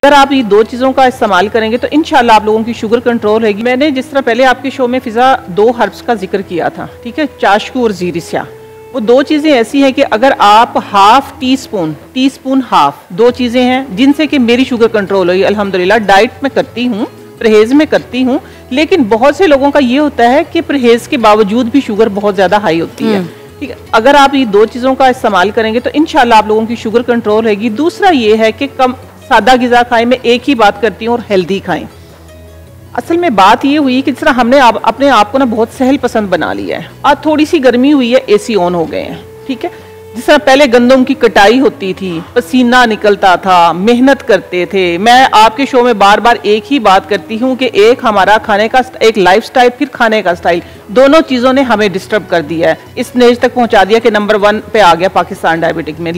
अगर आप ये दो चीज़ों का इस्तेमाल करेंगे तो इंशाल्लाह आप लोगों की शुगर कंट्रोल होगी। मैंने जिस तरह पहले आपके शो में फिजा 2 हर्ब्स का जिक्र किया था, ठीक है, चाशकू और जीरी स्याह, वो 2 चीज़ें ऐसी हैं कि अगर आप हाफ टी स्पून हाफ 2 चीज़ें हैं जिनसे कि मेरी शुगर कंट्रोल हुई अल्हम्दुलिल्लाह। डाइट में करती हूँ, परहेज में करती हूँ, लेकिन बहुत से लोगों का ये होता है कि परहेज के बावजूद भी शुगर बहुत ज़्यादा हाई होती है, ठीक है। अगर आप ये 2 चीज़ों का इस्तेमाल करेंगे तो इंशाल्लाह आप लोगों की शुगर कंट्रोल होगी। दूसरा ये है कि कम सादा ग़िज़ा खाएं। मैं एक ही बात करती हूँ, और हेल्दी खाएं। असल में बात ये हुई कि जिस तरह हमने अपने आप को ना बहुत सहल पसंद बना लिया है। आज थोड़ी सी गर्मी हुई है, एसी ऑन हो गए हैं, ठीक है। जिस तरह पहले गंदम की कटाई होती थी, पसीना निकलता था, मेहनत करते थे। मैं आपके शो में बार बार एक ही बात करती हूँ कि एक हमारा खाने का एक लाइफस्टाइल, फिर खाने का स्टाइल, दोनों चीज़ों ने हमें डिस्टर्ब कर दिया है। इस स्टेज तक पहुँचा दिया कि नंबर 1 पे आ गया पाकिस्तान डायबिटिक में।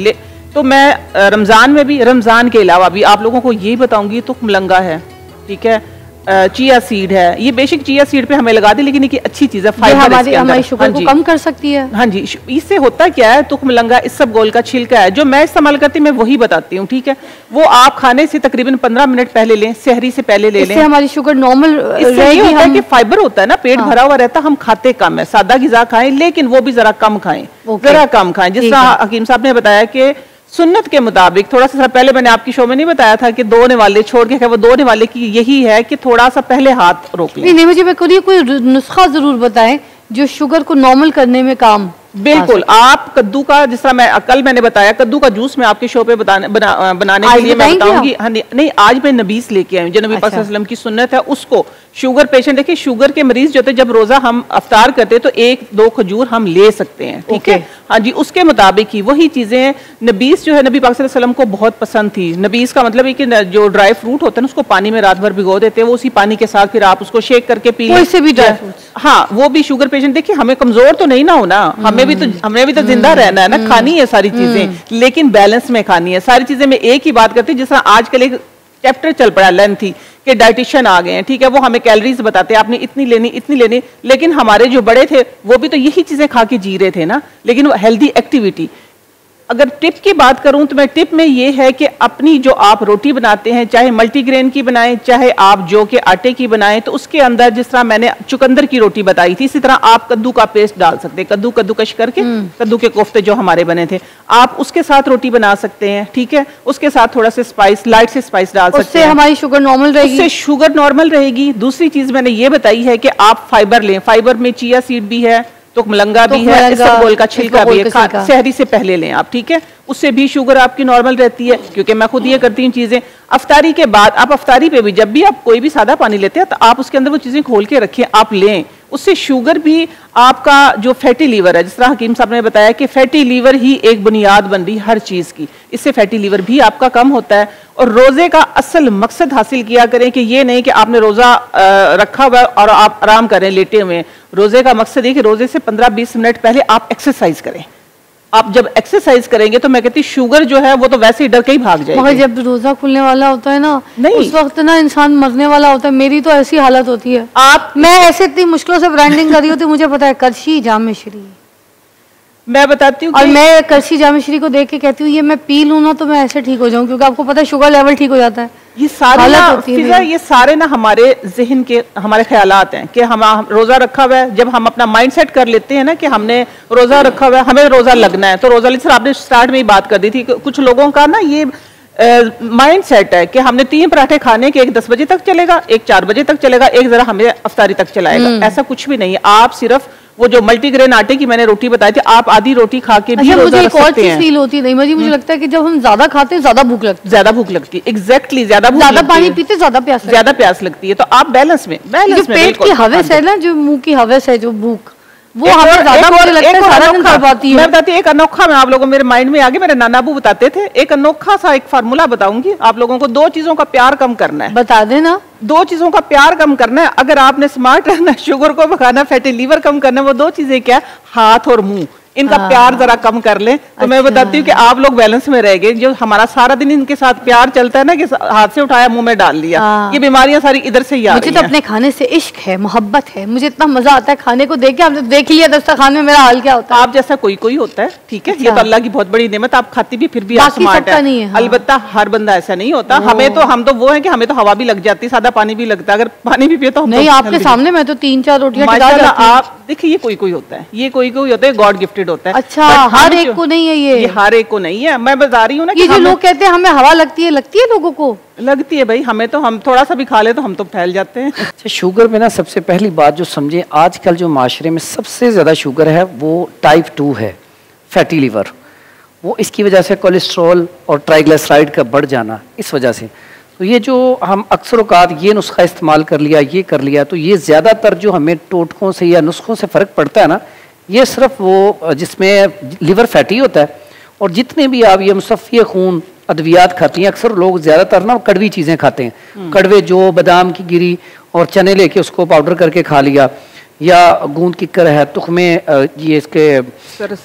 तो मैं रमज़ान में भी, रमज़ान के अलावा भी आप लोगों को यही बताऊंगी, तो मलंगा है, ठीक है, चिया सीड है। ये बेसिक चिया सीड पे हमें लगा दी, लेकिन ये अच्छी चीज़ है, फाइबर हमारी शुगर को कम कर सकती है। हाँ जी, इससे होता क्या है, तुख मलंगा इसबगोल का छिलका है जो मैं इस्तेमाल करती हूँ, मैं वही बताती हूँ, ठीक है। वो आप खाने से तकरीबन 15 मिनट पहले लें, सहरी से पहले ले लें, इससे हमारी शुगर नॉर्मल रहेगी। कि फाइबर होता है ना, पेट भरा हुआ रहता, हम खाते कम है। सादा ग़िज़ा खाएं, लेकिन वो भी जरा कम खाएं, जरा कम खाएं। जिस तरह हकीम साहब ने बताया कि सुन्नत के मुताबिक, थोड़ा सा पहले मैंने आपकी शो में नहीं बताया था कि 2 निवाले छोड़ के, वो 2 निवाले की यही है कि थोड़ा सा पहले हाथ रोक लें। नहीं, मुझे कोई नुस्खा जरूर बताएं जो शुगर को नॉर्मल करने में काम। बिल्कुल, आप कद्दू का, जिस तरह कल मैंने बताया, कद्दू का जूस मैं आपके शो पे बनाने के लिए मैं बताऊंगी। हाँ नहीं, आज मैं नबीस लेके आई हूँ, जो नबी पाक सल्लल्लाहु अलैहि वसल्लम की सुन्नत है उसको। शुगर पेशेंट, देखिए शुगर के मरीज जो थे, जब रोजा हम अफ्तार करते तो 1-2 खजूर हम ले सकते हैं, ठीक है। हाँ जी, उसके मुताबिक ही वही चीजें हैं। नबीस जो है नबी पाक सल्लल्लाहु अलैहि वसल्लम को बहुत पसंद थी। नबीस का मतलब है कि जो ड्राई फ्रूट होता है ना, उसको पानी में रात भर भिगो देते हैं, वो उसी पानी के साथ फिर आप उसको शेक करके पी लें। हाँ, वो भी शुगर पेशेंट, देखिए हमें कमजोर तो नहीं ना होना, हमें भी तो जिंदा रहना है ना, खानी है सारी चीजें, लेकिन बैलेंस में खानी है सारी चीजें। मैं एक ही बात करती हूँ, जिस तरह आजकल एक चैप्टर चल पड़ा लेंथी कि डाइटिशियन आ गए हैं, ठीक है, वो हमें कैलोरीज बताते हैं, आपने इतनी लेनी, लेकिन हमारे जो बड़े थे वो भी तो यही चीजें खा के जी रहे थे ना, लेकिन वो हेल्दी एक्टिविटी। अगर टिप की बात करूं तो मैं टिप में ये है कि अपनी जो आप रोटी बनाते हैं, चाहे मल्टीग्रेन की बनाएं, चाहे आप जौ के आटे की बनाएं, तो उसके अंदर जिस तरह मैंने चुकंदर की रोटी बताई थी, इसी तरह आप कद्दू का पेस्ट डाल सकते हैं, कद्दूकश करके कद्दू के कोफ्ते जो हमारे बने थे, आप उसके साथ रोटी बना सकते हैं, ठीक है। उसके साथ थोड़ा सा स्पाइस, लाइट से स्पाइस डाल सकते हैं, हमारी शुगर नॉर्मल रहेगी, उससे शुगर नॉर्मल रहेगी। दूसरी चीज मैंने ये बताई है कि आप फाइबर लें, फाइबर में चिया सीड भी है, तो मलंगा भी है, इसबगोल का छिलका भी है, सहरी से पहले लें आप, ठीक है। उससे भी शुगर आपकी नॉर्मल रहती है, क्योंकि मैं खुद ये करती हूँ चीजें। अफ्तारी के बाद आप अफ्तारी पे भी, जब भी आप कोई भी सादा पानी लेते हैं, तो आप उसके अंदर वो चीजें खोल के रखें, आप लें। उससे शुगर भी, आपका जो फैटी लीवर है, जिस तरह हकीम साहब ने बताया कि फैटी लीवर ही एक बुनियाद बन रही हर चीज की, इससे फैटी लीवर भी आपका कम होता है। और रोजे का असल मकसद हासिल किया करें कि ये नहीं कि आपने रोजा रखा हुआ और आप आराम करें लेटे हुए। रोजे का मकसद ये कि रोजे से 15-20 मिनट पहले आप एक्सरसाइज करें। आप जब एक्सरसाइज करेंगे तो मैं कहती शुगर जो है वो तो वैसे ही डर के ही भाग जाएगी। मगर जब रोजा खुलने वाला होता है ना, उस वक्त ना इंसान मरने वाला होता है। मेरी तो ऐसी हालत होती है, मैं ऐसे इतनी मुश्किलों से ब्रांडिंग कर रही होती, मुझे पता है करशी जामेश्री, मैं बताती हूँ, और मैं करशी जामेश्री को देख के कहती हूँ ये मैं पी लूँ ना तो मैं ऐसे ठीक हो जाऊँ, क्योंकि आपको पता है शुगर लेवल ठीक हो जाता है। ये सारे ना हमारे जहन के, हमारे ख्यालात हैं कि हम रोजा रखा हुआ है। जब हम अपना माइंड सेट कर लेते हैं ना कि हमने रोजा रखा हुआ है, हमें रोजा लगना है, तो रोजा, सर आपने स्टार्ट में ही बात कर दी थी, कुछ लोगों का ना ये माइंड सेट है कि हमने 3 पराठे खाने के, एक 10 बजे तक चलेगा, एक 4 बजे तक चलेगा, एक जरा हमें अफ्तारी तक चलाएगा। ऐसा कुछ भी नहीं है। आप सिर्फ वो जो मल्टीग्रेन आटे की मैंने रोटी बताई थी, आप आधी रोटी खा के भी रोजा रख सकते हैं। फील होती नहीं मुझे लगता है कि जब हम ज्यादा खाते हैं ज्यादा भूख लगती है। एग्जैक्टली, ज्यादा पानी पीते ज्यादा प्यास लगती है। तो आप बैलेंस में पेट की हवस है ना, जो मुंह की हवस है, जो भूख, वो हमें ज्यादा मुझे लगता है सारा दिन कर पाती है। मैं बताती हूँ एक अनोखा, मैं आप लोगों मेरे माइंड में आगे, मेरे नाना अबू बताते थे, एक अनोखा सा एक फार्मूला बताऊंगी आप लोगों को। 2 चीजों का प्यार कम करना है, बता देना। 2 चीजों का प्यार कम करना है, अगर आपने स्मार्ट रहना है, शुगर को भगाना, फैटी लीवर कम करना है, वो 2 चीजें क्या, हाथ और मुंह। इनका प्यार जरा कम कर ले तो मैं बताती हूँ कि आप लोग बैलेंस में रह गए। जो हमारा सारा दिन इनके साथ प्यार चलता है ना कि हाथ से उठाया मुंह में डाल लिया, ये बीमारियां सारी इधर से ही आ रही हैं। मुझे तो अपने खाने से इश्क है, मोहब्बत है, मुझे इतना मजा आता है खाने को देख के। आपने देख लिया दस्तरखान में मेरा हाल क्या होता है। आप जैसा कोई कोई होता है, ठीक है, ये तो अल्लाह की बहुत बड़ी नेमत। आप खाती भी फिर भी आप स्मार्ट है। अलबत्ता हर बंदा ऐसा नहीं होता। हम तो वो है कि हमें तो हवा भी लग जाती, सादा पानी भी लगता है। अगर पानी भी पिए तो नहीं, आपके सामने मैं तो 3-4 रोटियां आप देखिए, ये कोई कोई होता है, ये कोई कोई होता है, गॉड गिफ्टेड होता है। अच्छा, हर एक को नहीं है ये हर एक को नहीं है। मैं बता रही हूँ ना कि जो लोग कहते हैं हमें हवा लगती है लोगों को लगती है भाई, हमें तो हम थोड़ा सा भी खा ले तो हम तो फैल जाते हैं। अच्छा, शुगर में ना सबसे पहली बात जो समझे, आजकल जो माशरे में सबसे ज़्यादा शुगर है वो टाइप 2 है, फैटी लीवर। वो इसकी वजह से कोलेस्ट्रॉल और ट्राइग्लिसराइड का बढ़ जाना, इस वजह से। तो ये जो हम अक्सर औकात ये नुस्खा इस्तेमाल कर लिया, ये कर लिया, तो ये ज़्यादातर जो हमें टोटकों से या नुस्खों से फ़र्क पड़ता है ना, ये सिर्फ वो जिसमें लिवर फैटी होता है। और जितने भी आप ये मुसफ़्फ़ी खून अद्वियात खाती हैं, अक्सर लोग ज़्यादातर ना कड़वी चीज़ें खाते हैं। कड़वे जो बादाम की गिरी और चने लेके उसको पाउडर करके खा लिया, या गूंद किक्कर है, तुख्मे ये इसके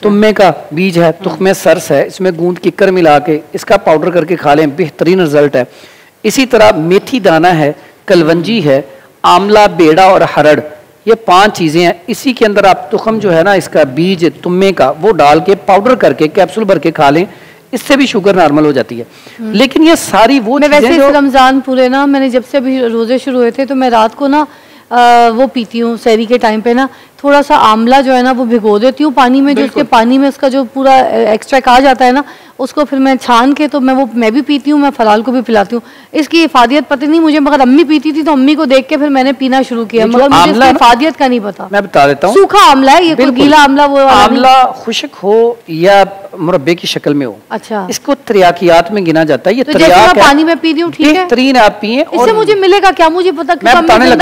तुम्मे का बीज है, तुख्मे सरस है, इसमें गूंद किक्कर मिला के इसका पाउडर करके खा लें, बेहतरीन रिजल्ट है। इसी तरह मेथी दाना है, कलवंजी है, आंवला, बेड़ा और हरड़, ये 5 चीज़ें हैं। इसी के अंदर आप तुखम जो है ना इसका बीज तुम्मे का वो डाल के पाउडर करके कैप्सूल भर के खा लें, इससे भी शुगर नॉर्मल हो जाती है। लेकिन ये सारी वो वैसे जो रमज़ान पूरे ना, मैंने जब से अभी रोज़े शुरू हुए थे तो मैं रात को ना वो पीती हूँ सहरी के टाइम पे ना, थोड़ा सा आंवला जो है ना वो भिगो देती हूँ पानी में, जो उसके पानी में उसका जो पूरा एक्सट्रैक्ट आ जाता है ना, उसको फिर मैं छान के तो मैं भी पीती हूँ, मैं फलाल को भी पिलाती हूँ। इसकी इफादियत पता नहीं मुझे, मगर अम्मी पीती थी तो अम्मी को देख के फिर मैंने पीना शुरू किया, मगर मुझे इसकी इफादियत का नहीं पता। मैं बता देता हूँ, सूखा आंवला है ये, कोई गीला आंवला वो आंवला खुश्क हो या मुरब्बे की शक्ल में हो। अच्छा, इसको त्रियाकियात में गिना जाता है। ये त्रियाक पानी में पी रही हूँ, ठीक है, बेहतरीन आप पिए। इससे मुझे मिलेगा क्या, मुझे पता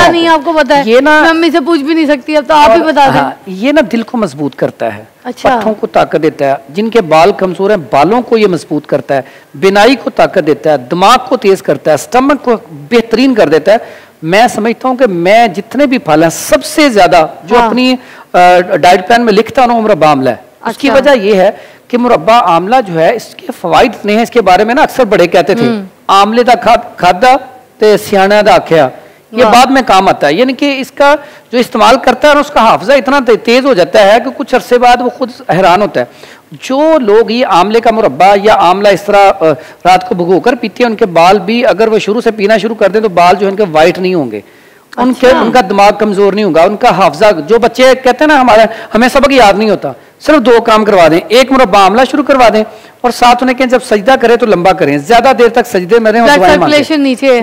नहीं, आपको पता है, ये ना अम्मी से पूछ भी नहीं सकती, अब तो आप ही बता दें। ये ना दिल को मजबूत करता है, अच्छा, पट्ठों को ताकत देता है, जिनके बाल कमजोर हैं बालों को ये मजबूत करता है, बिनाई को ताकत देता है, दिमाग को तेज करता है, स्टमक को बेहतरीन कर देता है। मैं समझता हूँ कि मैं जितने भी फल हैं सबसे ज्यादा जो अपनी डाइट प्लान में लिखता हूँ मुरब्बा आंवला है। उसकी वजह यह है कि मुरब्बा आंवला जो है इसके फवाइद इतने हैं, इसके बारे में ना अक्सर बड़े कहते थे आंवले का खादा ते सियाना दा आख्या, ये बाद में काम आता है। यानी कि इसका जो इस्तेमाल करता है ना उसका हाफजा इतना तेज हो जाता है कि कुछ अरसे बाद वो खुद हैरान होता है। जो लोग ये आंवले का मुरब्बा या आंवला इस तरह रात को भिगोकर पीते हैं, उनके बाल भी अगर वो शुरू से पीना शुरू कर दें तो बाल जो है उनके वाइट नहीं होंगे, उनका दिमाग कमजोर नहीं होगा, उनका हाफजा, जो बच्चे कहते हैं ना हमें सबक याद नहीं होता, सिर्फ 2 काम करवा दें, एक मुरब्बा आंवला शुरू करवा दें और साथ उन्हें जब सजदा करें तो लंबा करें, ज्यादा देर तक सजदे में रहें और दुआएं मांगें। नीचे